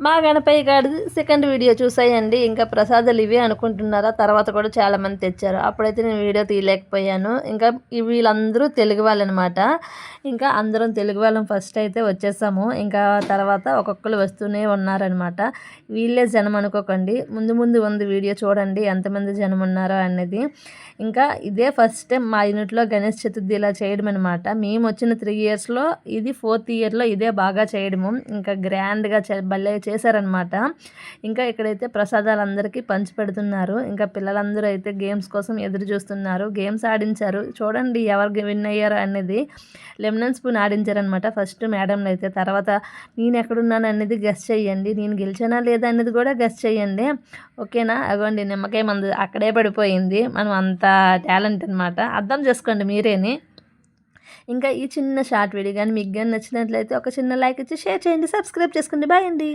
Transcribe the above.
మా గణపయ్య గారిది second video చూసాయండి. ఇంకా ప్రసాదాలు ఇవే అనుకుంటున్నారా, తర్వాత కూడా చాలామంది తెచ్చారు. అప్పుడైతే నేను వీడియో తీయలేకపోయాను. ఇంకా వీళ్ళందరూ తెలుగు వాళ్ళనమాట. ఇంకా అందరం తెలుగు వాళ్ళం ఫస్ట్ అయితే వచ్చేసాము. ఇంకా తర్వాత ఒక్కొక్కరు వస్తూనే ఉన్నారనమాట. వీళ్ళే జనం అనుకోకండి, ముందు ముందు ఉంది వీడియో చూడండి ఎంతమంది జనం ఉన్నారో అనేది. ఇంకా ఇదే ఫస్ట్ టైం మా యూనిట్లో గణేష్ చతుర్థి ఇలా చేయడం అనమాట. మేము వచ్చిన 3 ఇయర్స్లో ఇది 4th ఇయర్లో ఇదే బాగా చేయడము. ఇంకా గ్రాండ్గా భలే చేశారనమాట. ఇంకా ఇక్కడైతే ప్రసాదాలు అందరికీ పంచి పెడుతున్నారు. ఇంకా పిల్లలందరూ అయితే గేమ్స్ కోసం ఎదురు చూస్తున్నారు. గేమ్స్ ఆడించారు చూడండి, ఎవరు విన్ అయ్యారు అనేది. లెమన్ స్పూన్ ఆడించారనమాట ఫస్ట్ మేడంలు అయితే. తర్వాత నేను ఎక్కడున్నాను అనేది గెస్ చేయండి, నేను గెలిచానా లేదా అనేది కూడా గెస్ చేయండి. ఓకేనా? అగోండి నిమ్మకాయ మందు అక్కడే పడిపోయింది. మనం అంత టాలెంట్ అనమాట, అర్థం చేసుకోండి మీరేని. ఇంకా ఈ చిన్న షార్ట్ వీడియో కానీ మీకు కానీ నచ్చినట్లయితే ఒక చిన్న లైక్ ఇచ్చి షేర్ చేయండి, సబ్స్క్రైబ్ చేసుకోండి. బాయ్ అండి.